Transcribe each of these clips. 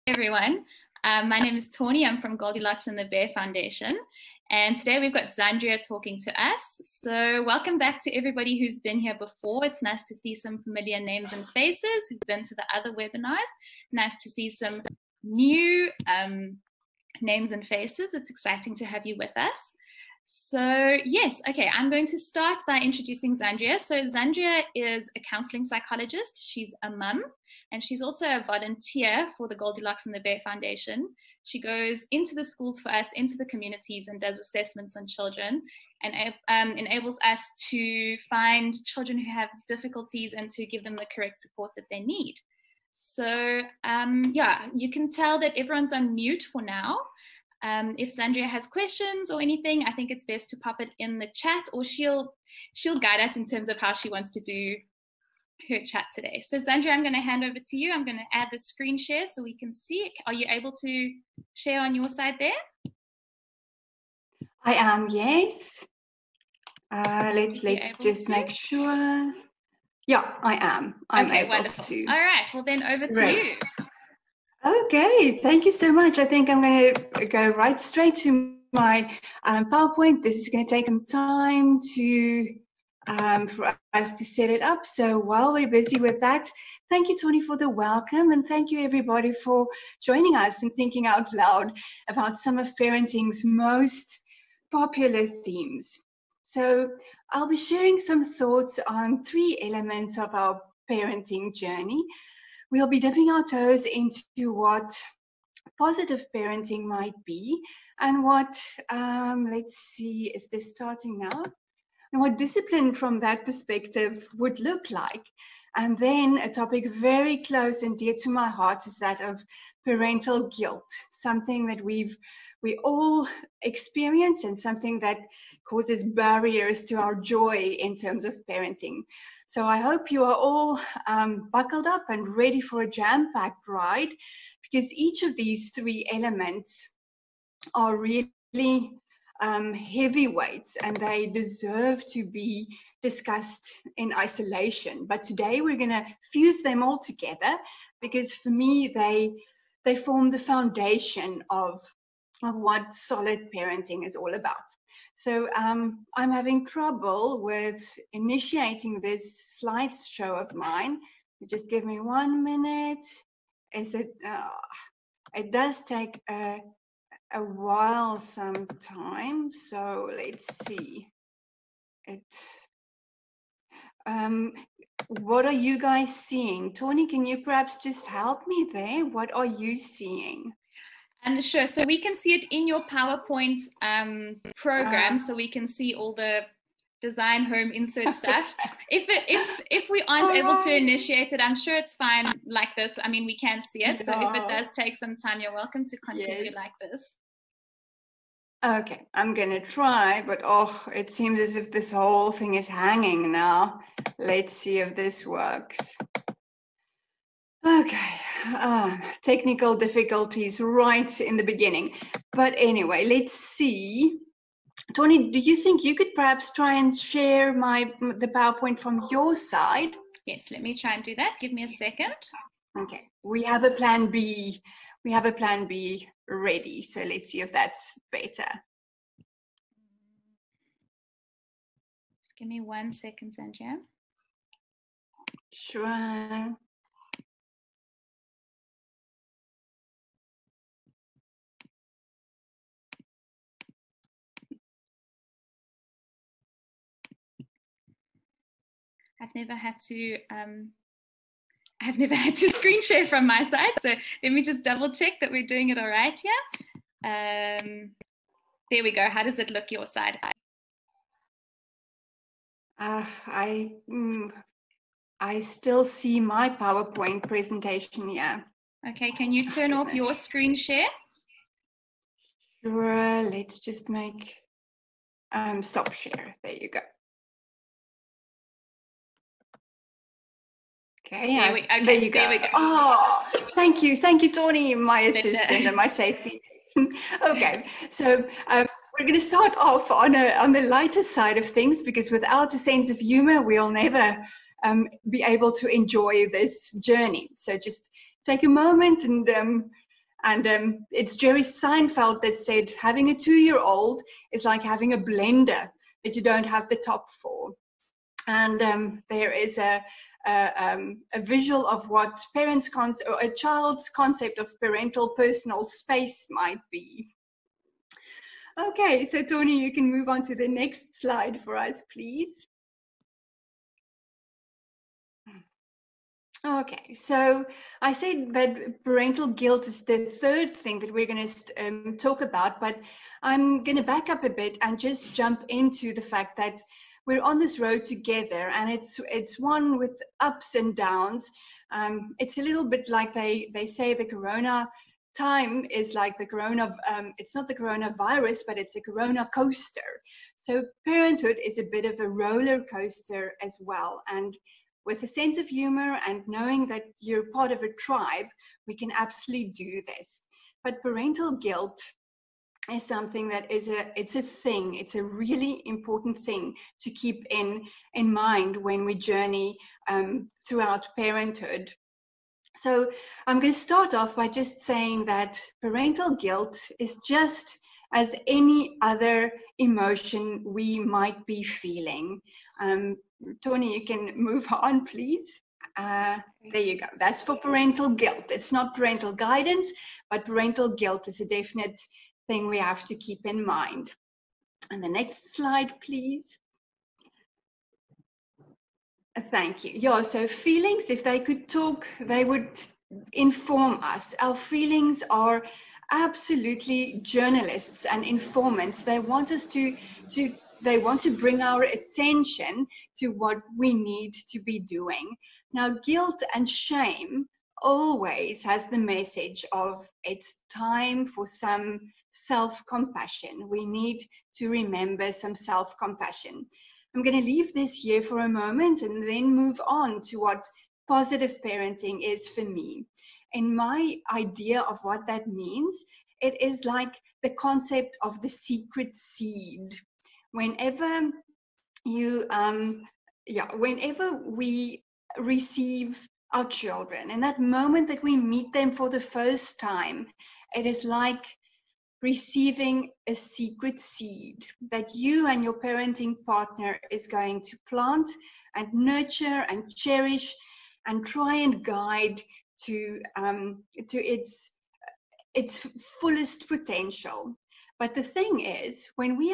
everyone. My name is Tawny. I'm from Goldilocks and the Bear Foundation. And today we've got Xandria talking to us. So welcome back to everybody who's been here before. It's nice to see some familiar names and faces who've been to the other webinars. Nice to see some new names and faces. It's exciting to have you with us. So yes, okay, I'm going to start by introducing Xandria. So Xandria is a counseling psychologist. She's a mum, and she's also a volunteer for the Goldilocks and the Bear Foundation. She goes into the schools for us, into the communities, and does assessments on children, and enables us to find children who have difficulties and to give them the correct support that they need. So yeah, you can tell that everyone's on mute for now. If Xandria has questions or anything, I think it's best to pop it in the chat, or she'll guide us in terms of how she wants to do her chat today. So Xandria, I'm going to hand over to you. I'm going to add the screen share so we can see it. Are you able to share on your side there? I am, yes. Let's just make sure. Yeah, I am. I'm okay, able wonderful. to. All right, well then over to you. Okay, thank you so much. I think I'm going to go right straight to my PowerPoint. This is going to take some time for us to set it up. So while we're busy with that, thank you, Tony, for the welcome, and thank you, everybody, for joining us and thinking out loud about some of parenting's most popular themes. So I'll be sharing some thoughts on 3 elements of our parenting journey. We'll be dipping our toes into what positive parenting might be, and what, let's see, is this starting now? And what discipline from that perspective would look like. And then a topic very close and dear to my heart is that of parental guilt, something that we all experience and something that causes barriers to our joy in terms of parenting. So I hope you are all buckled up and ready for a jam-packed ride, because each of these 3 elements are really heavyweights, and they deserve to be discussed in isolation. But today we're going to fuse them all together, because for me they form the foundation of what solid parenting is all about. So I'm having trouble with initiating this slideshow of mine. Just give me 1 minute. It does take a while sometimes, so let's see what are you guys seeing? Tony, can you perhaps just help me there? What are you seeing? Sure, so we can see it in your PowerPoint program, so we can see all the design home insert stuff. If we aren't able to initiate it, I'm sure it's fine like this. I mean, we can see it, so if it does take some time, you're welcome to continue like this. Okay, I'm gonna try, but it seems as if this whole thing is hanging now. Let's see if this works. Okay, technical difficulties right in the beginning. But anyway, let's see. Tony, do you think you could perhaps try and share the PowerPoint from your side? Yes, let me try and do that. Give me a second. Okay, we have a plan B. We have a plan B ready, so let's see if that's better. Just give me 1 second, Xandria. Sure. I've never had to screen share from my side, so let me just double check that we're doing it all right here. There we go. How does it look your side? I still see my PowerPoint presentation here. Okay, can you turn off your screen share? Sure, let's just make stop share. There you go. Okay, there you go. There we go. Oh, thank you, Tony, my assistant and my safety. Okay, so we're going to start off on the lighter side of things, because without a sense of humor, we'll never be able to enjoy this journey. So just take a moment and And it's Jerry Seinfeld that said, having a 2-year-old is like having a blender that you don't have the top for. And there is a visual of what or a child's concept of parental personal space might be. Okay, so Tony, you can move on to the next slide for us, please. Okay, so I said that parental guilt is the third thing that we're going to talk about, but I'm going to back up a bit and just jump into the fact that we're on this road together, and it's one with ups and downs. It's a little bit like they say the corona time is like the corona, it's not the coronavirus, but it's a corona coaster. So parenthood is a bit of a roller coaster as well. And with a sense of humor and knowing that you're part of a tribe, we can absolutely do this. But parental guilt is something that it's a thing. It's a really important thing to keep in mind when we journey throughout parenthood. So I'm going to start off by just saying that parental guilt is just as any other emotion we might be feeling. Tony, you can move on, please. There you go. That's for parental guilt. It's not parental guidance, but parental guilt is a definite thing we have to keep in mind. And the next slide, please. Thank you. Yeah, so feelings, if they could talk, they would inform us. Our feelings are absolutely journalists and informants. They want us they want to bring our attention to what we need to be doing. Now, guilt and shame always has the message of it's time for some self-compassion. We need to remember some self-compassion. I'm going to leave this here for a moment and then move on to what positive parenting is for me. In my idea of what that means, it is like the concept of the secret seed. Whenever we receive our children, in that moment that we meet them for the first time, it is like receiving a secret seed that you and your parenting partner is going to plant and nurture and cherish and try and guide to its fullest potential. But the thing is, when we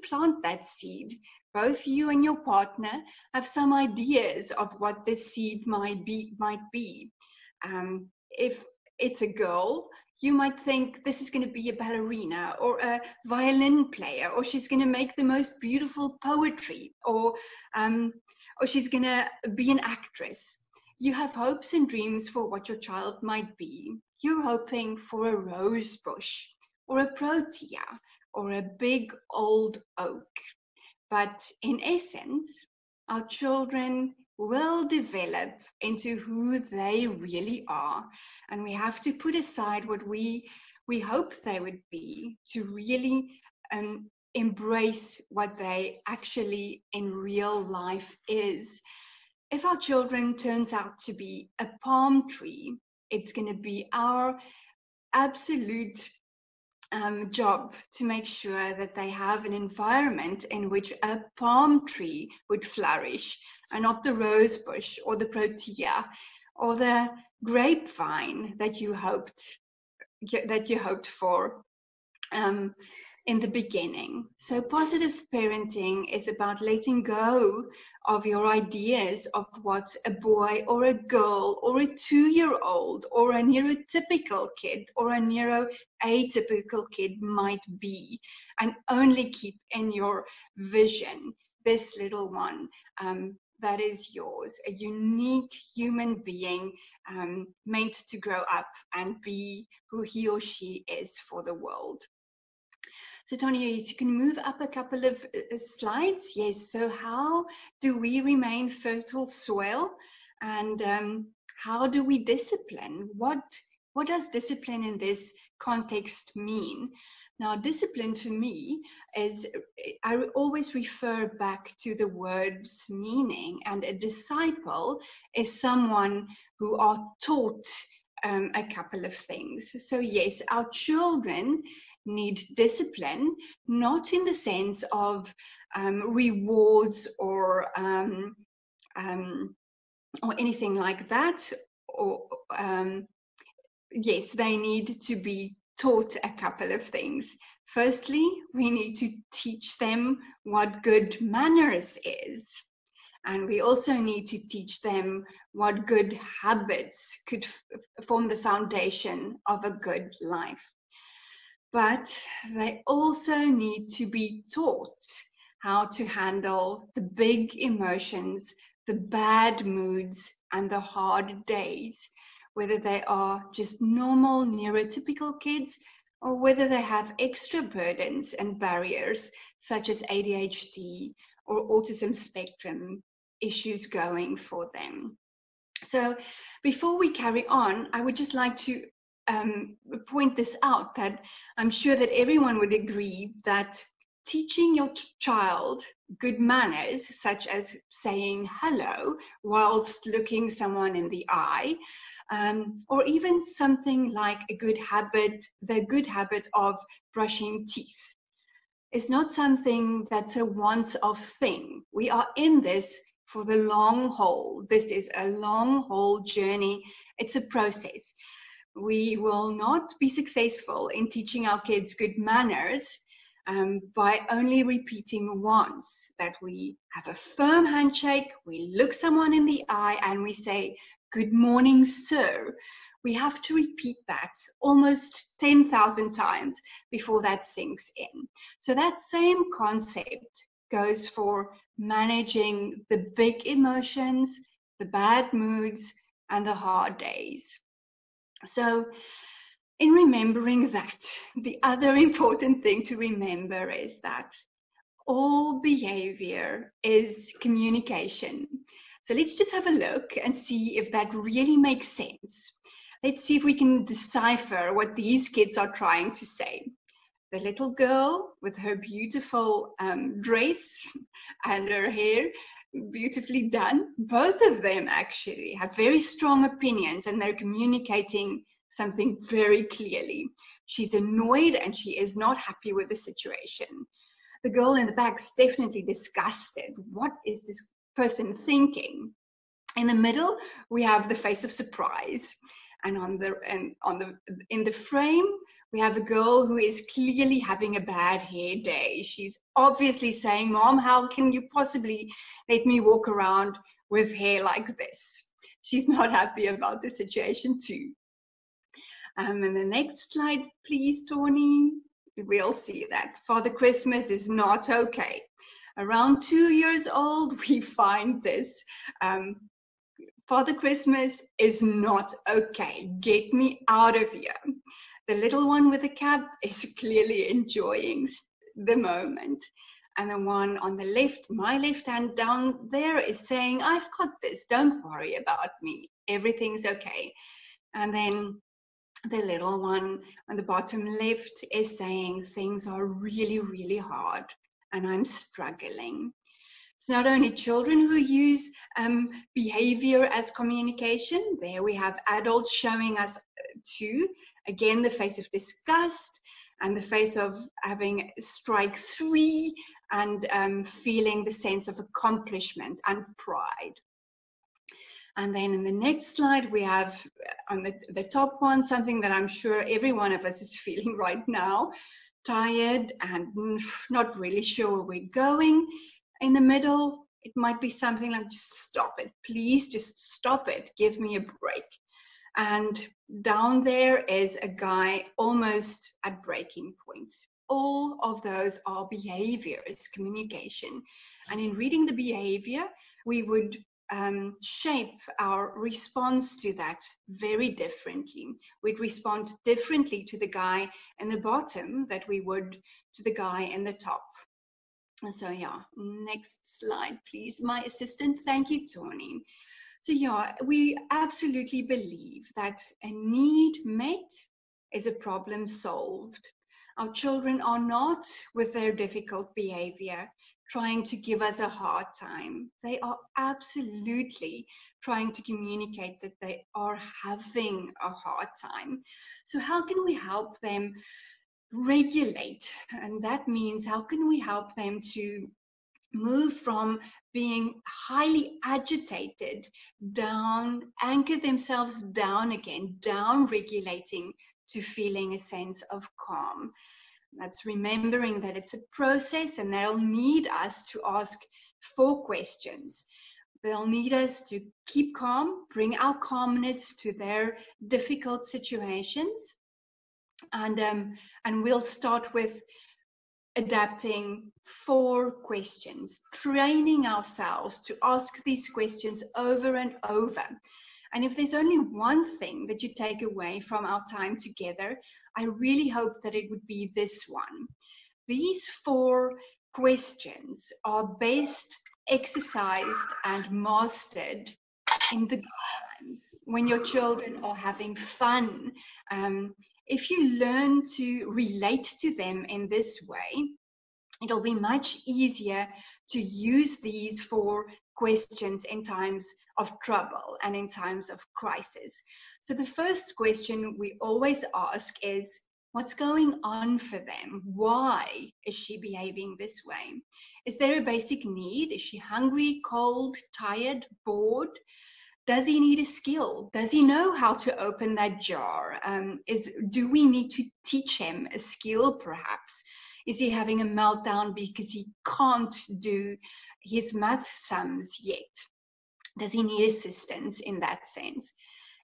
plant that seed, both you and your partner have some ideas of what this seed might be. If it's a girl, you might think this is going to be a ballerina or a violin player, or she's going to make the most beautiful poetry, or she's going to be an actress. You have hopes and dreams for what your child might be. You're hoping for a rose bush or a protea or a big old oak. But in essence, our children will develop into who they really are. And we have to put aside what we hope they would be to really embrace what they actually in real life is. If our children turns out to be a palm tree, it's going to be our absolute job to make sure that they have an environment in which a palm tree would flourish, and not the rose bush or the protea or the grapevine that you hoped for in the beginning. So positive parenting is about letting go of your ideas of what a boy or a girl or a 2-year-old or a neurotypical kid or a neuroatypical kid might be, and only keep in your vision this little one that is yours, a unique human being meant to grow up and be who he or she is for the world. So Tony, you can move up a couple of slides. Yes, so how do we remain fertile soil, and how do we discipline? What does discipline in this context mean? Now, discipline for me is, I always refer back to the word's meaning, and a disciple is someone who are taught a couple of things. So yes, our children need discipline, not in the sense of rewards or anything like that. Or yes, they need to be taught a couple of things. Firstly, we need to teach them what good manners is. And we also need to teach them what good habits could form the foundation of a good life. But they also need to be taught how to handle the big emotions, the bad moods, and the hard days, whether they are just normal neurotypical kids or whether they have extra burdens and barriers such as ADHD or autism spectrum issues going for them. So before we carry on, I would just like to point this out, that I'm sure that everyone would agree that teaching your child good manners, such as saying hello whilst looking someone in the eye, or even something like the good habit of brushing teeth, is not something that's a once-off thing. We are in this for the long haul. This is a long haul journey. It's a process. We will not be successful in teaching our kids good manners by only repeating once that we have a firm handshake, we look someone in the eye and we say, "Good morning, sir." We have to repeat that almost 10,000 times before that sinks in. So that same concept goes for managing the big emotions, the bad moods, and the hard days. So in remembering that, the other important thing to remember is that all behavior is communication. So let's just have a look and see if that really makes sense. Let's see if we can decipher what these kids are trying to say. The little girl with her beautiful dress and her hair beautifully done, both of them actually have very strong opinions and they're communicating something very clearly. She's annoyed and she is not happy with the situation. The girl in the back is definitely disgusted. What is this person thinking? In the middle, we have the face of surprise. And in the frame, we have a girl who is clearly having a bad hair day. She's obviously saying, "Mom, how can you possibly let me walk around with hair like this?" She's not happy about the situation too. And the next slide, please, Tony. We'll see that Father Christmas is not okay. Around 2 years old, we find this. Father Christmas is not okay. Get me out of here. The little one with the cap is clearly enjoying the moment. And the one on the left, my left hand down there, is saying, "I've got this. Don't worry about me. Everything's okay." And then the little one on the bottom left is saying, "Things are really, really hard and I'm struggling." It's not only children who use behavior as communication. There we have adults showing us too. Again, the face of disgust and the face of having strike 3 and feeling the sense of accomplishment and pride. And then in the next slide, we have on the top one, something that I'm sure every one of us is feeling right now, tired and not really sure where we're going. In the middle, it might be something like, "Just stop it. Please just stop it. Give me a break." And down there is a guy almost at breaking point. All of those are behaviors, communication. And in reading the behavior, we would shape our response to that very differently. We'd respond differently to the guy in the bottom that we would to the guy in the top. So yeah, next slide, please. My assistant, thank you, Tony. So yeah, we absolutely believe that a need met is a problem solved. Our children are not, with their difficult behavior, trying to give us a hard time. They are absolutely trying to communicate that they are having a hard time. So how can we help them regulate? And that means, how can we help them to move from being highly agitated down, anchor themselves down again, down regulating to feeling a sense of calm? That's remembering that it's a process, and they'll need us to ask 4 questions. They'll need us to keep calm, bring our calmness to their difficult situations. And we'll start with adapting 4 questions, training ourselves to ask these questions over and over. And if there's only one thing that you take away from our time together, I really hope that it would be this one. These 4 questions are best exercised and mastered in the good times, when your children are having fun. If you learn to relate to them in this way, it'll be much easier to use these 4 questions in times of trouble and in times of crisis. So the first question we always ask is, what's going on for them? Why is she behaving this way? Is there a basic need? Is she hungry, cold, tired, bored? Does he need a skill? Does he know how to open that jar? Do we need to teach him a skill, perhaps? Is he having a meltdown because he can't do his math sums yet? Does he need assistance in that sense?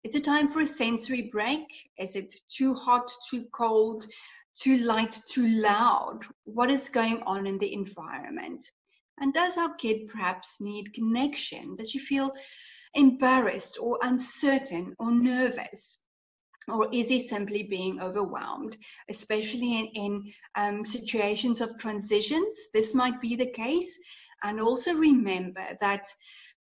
Is it time for a sensory break? Is it too hot, too cold, too light, too loud? What is going on in the environment? And does our kid perhaps need connection? Does she feel embarrassed or uncertain or nervous? Or is he simply being overwhelmed, especially in situations of transitions? This might be the case. And also remember that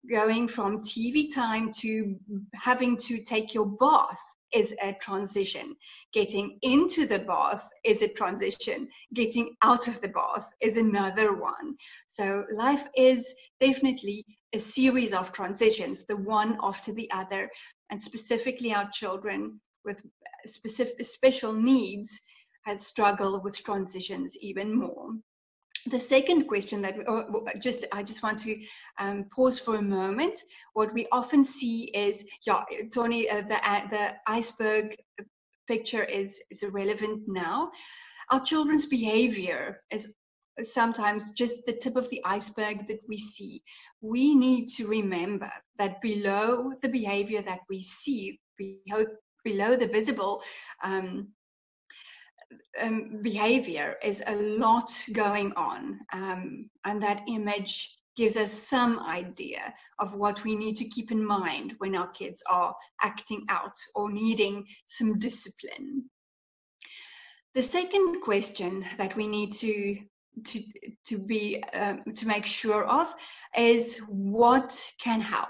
going from TV time to having to take your bath is a transition. Getting into the bath is a transition. Getting out of the bath is another one. So life is definitely a series of transitions, the one after the other. And specifically our children with special needs has struggled with transitions even more. The second question that I just want to pause for a moment. What we often see is, Tony, the iceberg picture is irrelevant now. Our children's behavior is sometimes just the tip of the iceberg that we see. We need to remember that below the behavior that we see, below the visible behavior is a lot going on, and that image gives us some idea of what we need to keep in mind when our kids are acting out or needing some discipline. The second question that we need to make sure of is, what can help?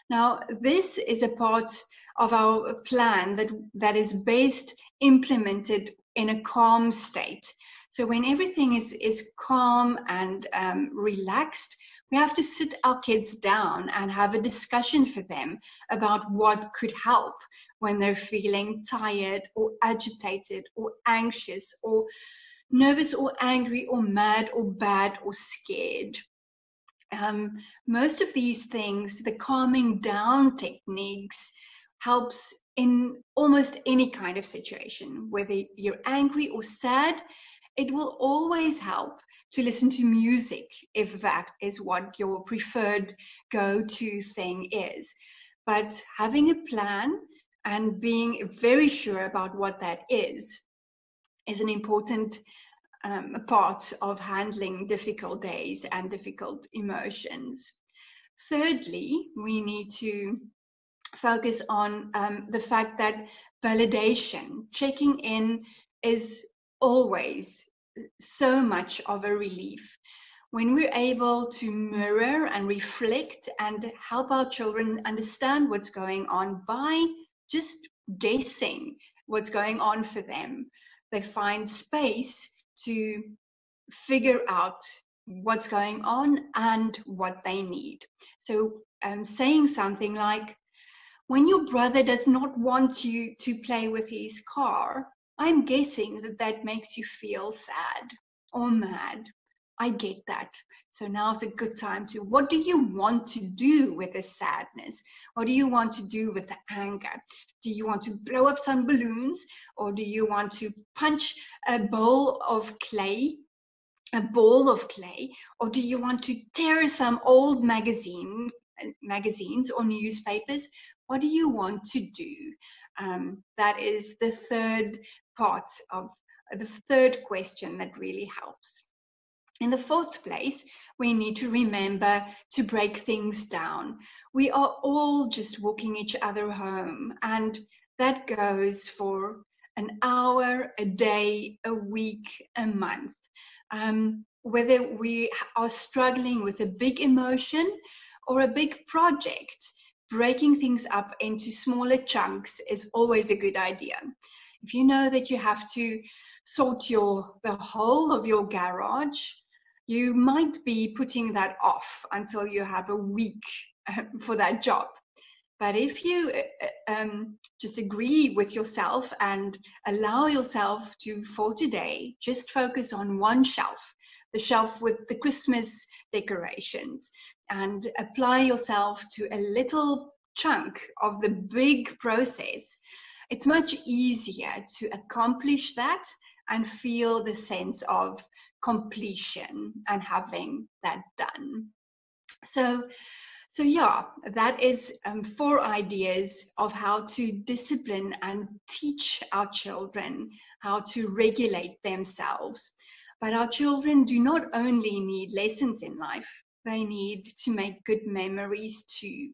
Now, this is a part of our plan that is best implemented in a calm state. So when everything is calm and relaxed, we have to sit our kids down and have a discussion for them about what could help when they're feeling tired or agitated or anxious or nervous or angry or mad or bad or scared. Most of these things, the calming down techniques, helps in almost any kind of situation. Whether you're angry or sad, it will always help to listen to music if that is what your preferred go-to thing is. But having a plan and being very sure about what that is an important part of handling difficult days and difficult emotions. Thirdly, we need to focus on the fact that validation, checking in, is always so much of a relief. When we're able to mirror and reflect and help our children understand what's going on by just guessing what's going on for them, they find space to figure out what's going on and what they need. So saying something like, when your brother does not want you to play with his car, I'm guessing that that makes you feel sad or mad. I get that. So now's a good time to, what do you want to do with the sadness? What do you want to do with the anger? Do you want to blow up some balloons, or do you want to punch a ball of clay, or do you want to tear some old magazines or newspapers? What do you want to do? That is the third part of the third question that really helps. In the fourth place, we need to remember to break things down. We are all just walking each other home, and that goes for an hour, a day, a week, a month. Whether we are struggling with a big emotion or a big project, breaking things up into smaller chunks is always a good idea. If you know that you have to sort the whole of your garage, you might be putting that off until you have a week for that job. But if you just agree with yourself and allow yourself to, for today, just focus on one shelf, the shelf with the Christmas decorations, and apply yourself to a little chunk of the big process, it's much easier to accomplish that and feel the sense of completion and having that done. So yeah, that is 4 ideas of how to discipline and teach our children how to regulate themselves. But our children do not only need lessons in life, they need to make good memories too.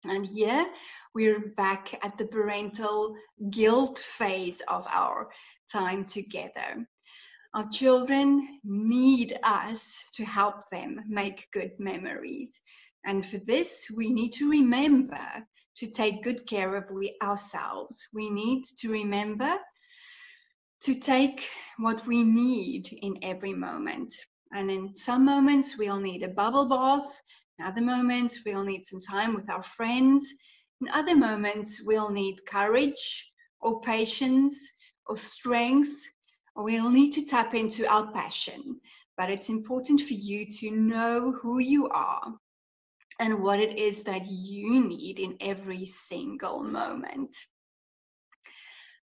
And here we're back at the parental guilt phase of our time together. Our children need us to help them make good memories. And for this, we need to remember to take good care of ourselves. We need to remember to take what we need in every moment. And in some moments, we'll need a bubble bath. In other moments, we'll need some time with our friends. In other moments, we'll need courage or patience or strength, or we'll need to tap into our passion. But it's important for you to know who you are and what it is that you need in every single moment.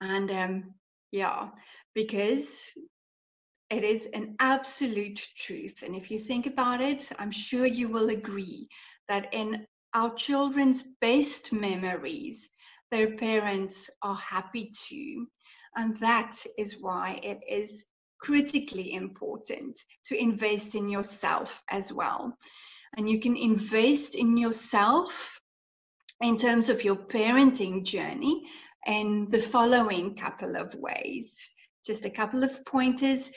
And yeah, because it is an absolute truth. And if you think about it, I'm sure you will agree that in our children's best memories, their parents are happy too. And that is why it is critically important to invest in yourself as well. And you can invest in yourself in terms of your parenting journey in the following couple of ways. Just a couple of pointers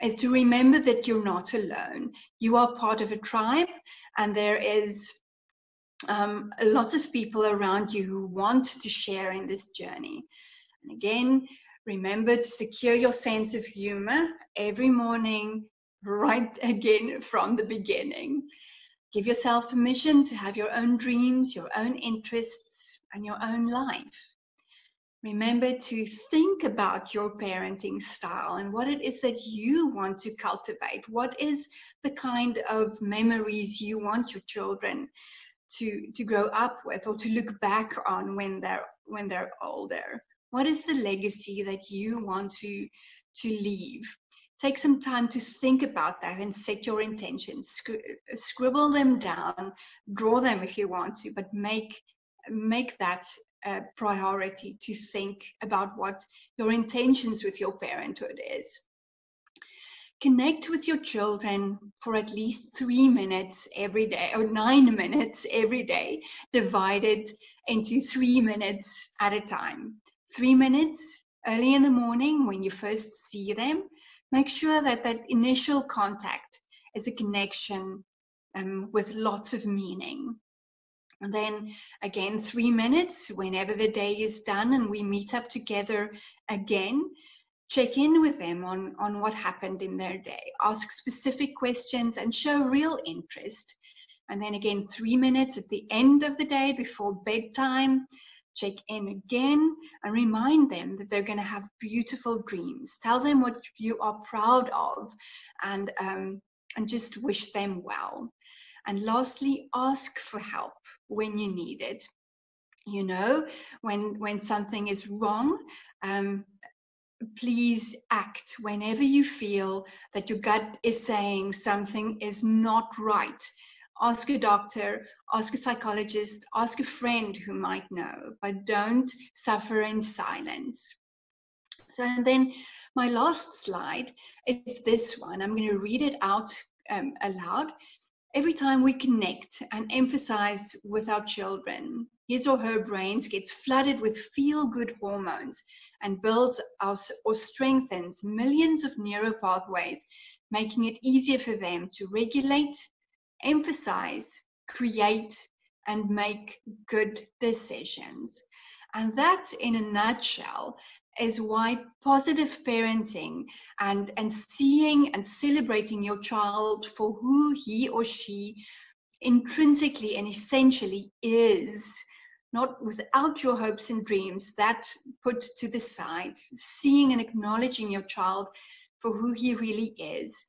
is to remember that you're not alone. You are part of a tribe, and there is lots of people around you who want to share in this journey. And again, remember to secure your sense of humor every morning, right again from the beginning. Give yourself permission to have your own dreams, your own interests, and your own life. Remember to think about your parenting style and what it is that you want to cultivate. What is the kind of memories you want your children to grow up with, or to look back on when they're older? What is the legacy that you want to leave? Take some time to think about that and set your intentions. Scribble them down, draw them if you want to, but make that a priority to think about what your intentions with your parenthood is. Connect with your children for at least 3 minutes every day, or 9 minutes every day, divided into 3 minutes at a time. 3 minutes early in the morning when you first see them. Make sure that that initial contact is a connection with lots of meaning. And then again, 3 minutes whenever the day is done and we meet up together again. check in with them on what happened in their day. Ask specific questions and show real interest. And then again, 3 minutes at the end of the day before bedtime, check in again and remind them that they're going to have beautiful dreams. Tell them what you are proud of, and just wish them well. And lastly, ask for help when you need it. You know, when something is wrong, please act whenever you feel that your gut is saying something is not right. Ask a doctor, ask a psychologist, ask a friend who might know, but don't suffer in silence. So, and then my last slide is this one. I'm going to read it out aloud. Every time we connect and emphasize with our children, his or her brains gets flooded with feel-good hormones and builds or strengthens millions of neural pathways, making it easier for them to regulate, emphasize, create, and make good decisions. And that, in a nutshell, is why positive parenting and seeing and celebrating your child for who he or she intrinsically and essentially is, not without your hopes and dreams, that put to the side, seeing and acknowledging your child for who he really is,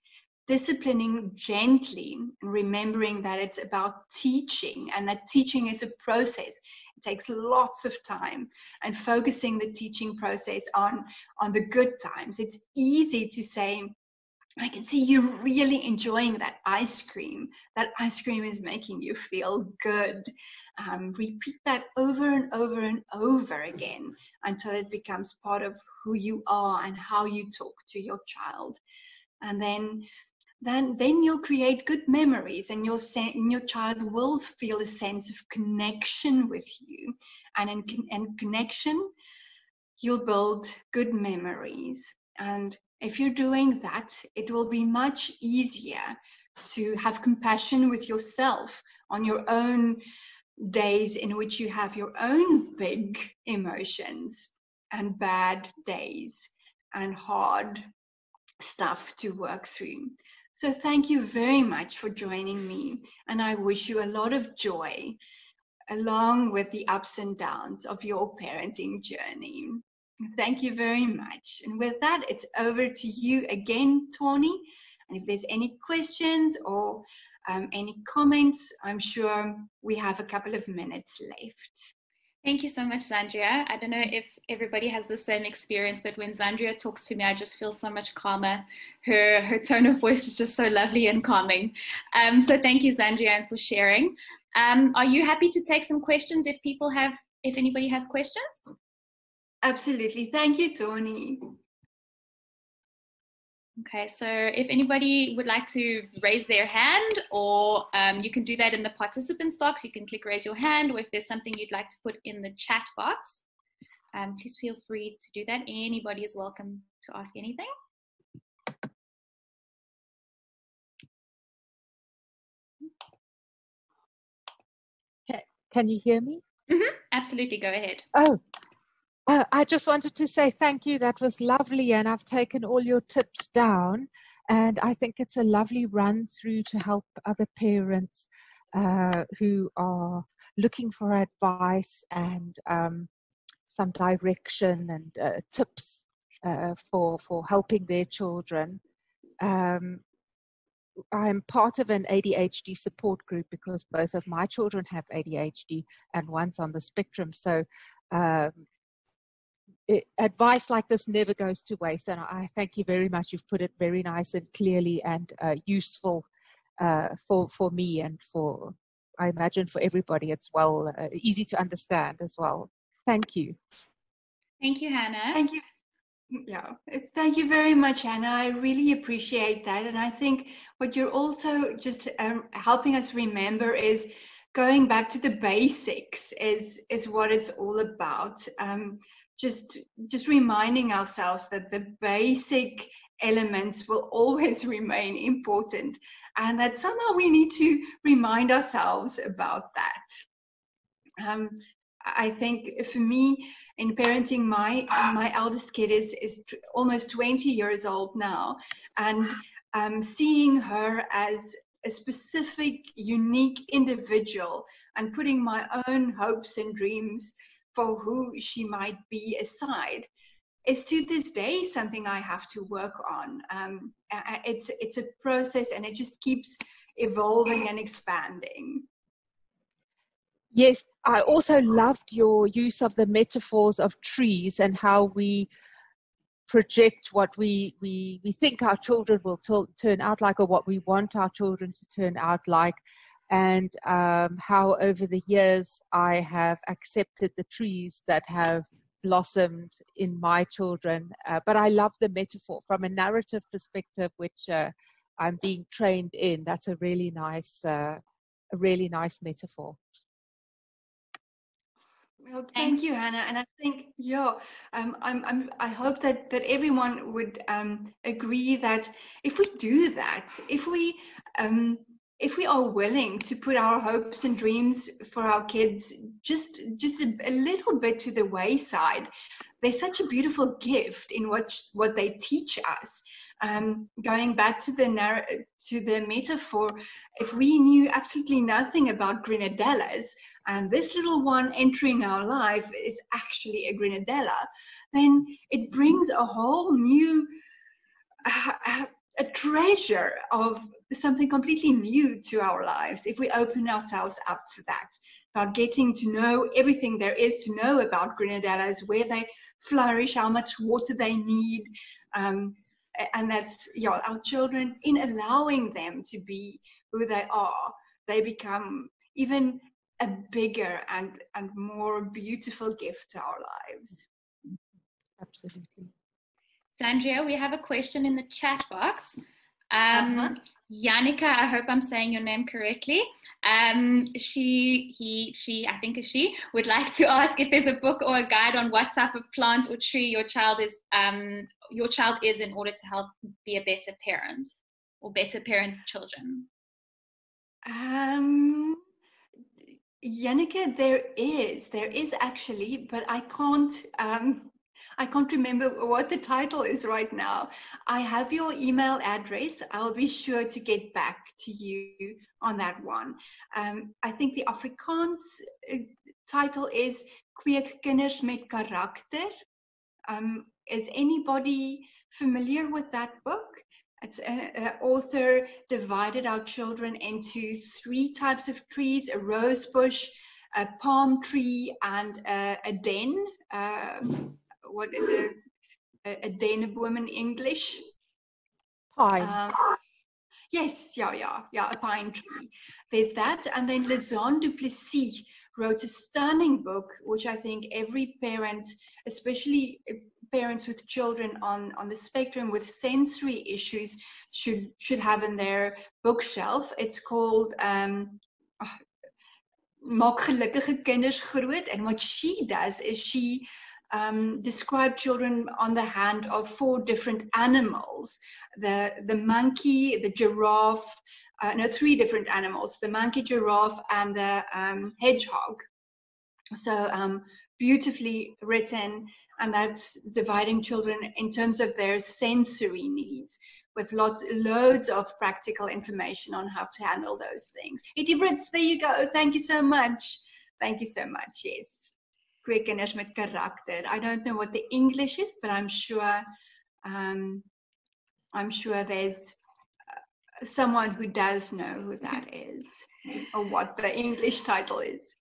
disciplining gently and remembering that it's about teaching, and that teaching is a process. It takes lots of time, and focusing the teaching process on the good times. It's easy to say, I can see you really enjoying that ice cream. That ice cream is making you feel good. Repeat that over and over and over again until it becomes part of who you are and how you talk to your child. And then you'll create good memories, and your child will feel a sense of connection with you. And in connection, you'll build good memories. And if you're doing that, it will be much easier to have compassion with yourself on your own days in which you have your own big emotions and bad days and hard stuff to work through. So thank you very much for joining me, and I wish you a lot of joy along with the ups and downs of your parenting journey. Thank you very much. And with that, it's over to you again, Tawny. And if there's any questions or any comments, I'm sure we have a couple of minutes left. Thank you so much, Xandria. I don't know if everybody has the same experience, but when Xandria talks to me, I just feel so much calmer. Her tone of voice is just so lovely and calming. So thank you, Xandria, for sharing. Are you happy to take some questions if anybody has questions? Absolutely. Thank you, Tawny. Okay, so if anybody would like to raise their hand, or you can do that in the participants box. You can click raise your hand, or if there's something you'd like to put in the chat box, please feel free to do that. Anybody is welcome to ask anything. Can you hear me? Mm-hmm. Absolutely, go ahead. Oh, I just wanted to say thank you. That was lovely, and I've taken all your tips down, and I think it's a lovely run through to help other parents who are looking for advice and some direction and tips for helping their children. I'm part of an ADHD support group because both of my children have ADHD and one's on the spectrum. So advice like this never goes to waste. And I thank you very much. You've put it very nice and clearly and useful for me and for, I imagine, for everybody. It's well easy to understand as well. Thank you. Thank you, Hannah. Thank you. Yeah, thank you very much, Hannah. I really appreciate that. And I think what you're also just helping us remember is going back to the basics is what it's all about. Just reminding ourselves that the basic elements will always remain important, and that somehow we need to remind ourselves about that. I think for me, in parenting, my eldest kid is almost 20 years old now, and seeing her as a specific, unique individual and putting my own hopes and dreams for who she might be aside is to this day something I have to work on. It's a process, and it just keeps evolving and expanding. Yes, I also loved your use of the metaphors of trees and how we project what we think our children will turn out like, or what we want our children to turn out like, and how over the years I have accepted the trees that have blossomed in my children. But I love the metaphor from a narrative perspective, which I'm being trained in. That's a really nice metaphor. Well, thank you, Hannah. And I think, I hope that everyone would agree that if we do that, if we are willing to put our hopes and dreams for our kids just a little bit to the wayside, they're such a beautiful gift in what they teach us. Going back to the metaphor, if we knew absolutely nothing about grenadillas, and this little one entering our life is actually a grenadilla, then it brings a whole new a treasure of something completely new to our lives if we open ourselves up for that, about getting to know everything there is to know about grenadillas, where they flourish, how much water they need. And that's, our children, in allowing them to be who they are, they become even a bigger and more beautiful gift to our lives. Absolutely. Xandria, we have a question in the chat box. Yannicka, I hope I'm saying your name correctly. She, I think is she, would like to ask if there's a book or a guide on what type of plant or tree your child is in order to help be a better parent or better parent children. Yannicka, there is actually, but I can't remember what the title is right now. I have your email address. I'll be sure to get back to you on that one. I think the Afrikaans title is Kweek Kinders met Karakter. Is anybody familiar with that book? It's an author divided our children into 3 types of trees: a rose bush, a palm tree, and a den. What is a deneboom in English? Pine. Yes, a pine tree. There's that. And then Lizanne du Plessis wrote a stunning book, which I think every parent, especially parents with children on the spectrum with sensory issues, should have in their bookshelf. It's called Maak gelukkige kinders groot. And what she does is she describe children on the hand of 4 different animals: the monkey, the giraffe, 3 different animals: the monkey, giraffe, and the hedgehog. So beautifully written, and that's dividing children in terms of their sensory needs, with loads of practical information on how to handle those things. Itie Brits, there you go. Thank you so much. Thank you so much. Yes. Kweek Kinders met Karakter. I don't know what the English is, but I'm sure there's someone who does know who that is, or what the English title is.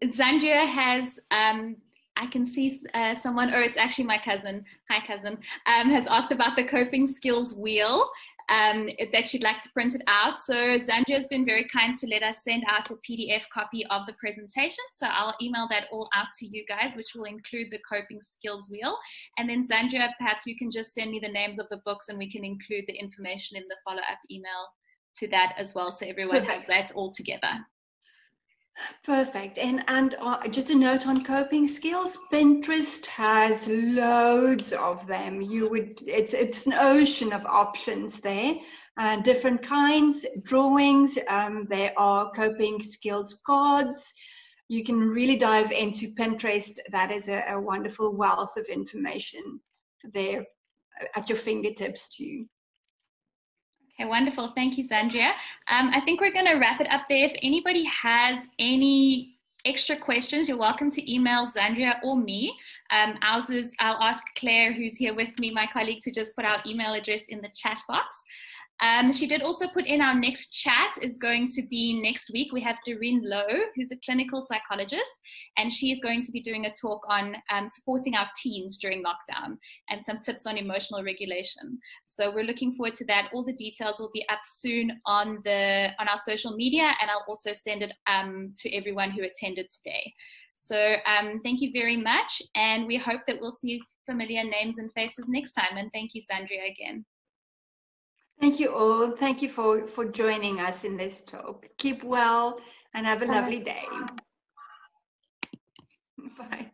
Xandria has, I can see someone, or it's actually my cousin, hi cousin, has asked about the coping skills wheel, that she'd like to print it out. So Xandria has been very kind to let us send out a PDF copy of the presentation. So I'll email that all out to you guys, which will include the coping skills wheel. And then Xandria, perhaps you can just send me the names of the books and we can include the information in the follow-up email to that as well. So everyone has that all together. Perfect. And just a note on coping skills, Pinterest has loads of them. It's an ocean of options there, different kinds, drawings. There are coping skills cards, you can really dive into Pinterest. That is a wonderful wealth of information there at your fingertips too. Okay, wonderful. Thank you, Xandria. I think we're going to wrap it up there. If anybody has any extra questions, you're welcome to email Xandria or me. I'll ask Claire, who's here with me, my colleague, to just put our email address in the chat box. She did also put in our next chat is going to be next week. We have Xandria Louw, who's a clinical psychologist, and she is going to be doing a talk on supporting our teens during lockdown and some tips on emotional regulation. So we're looking forward to that. All the details will be up soon on our social media, and I'll also send it to everyone who attended today. So thank you very much, and we hope that we'll see familiar names and faces next time. And thank you, Xandria, again. Thank you all. Thank you for joining us in this talk. Keep well and have a lovely day. Bye.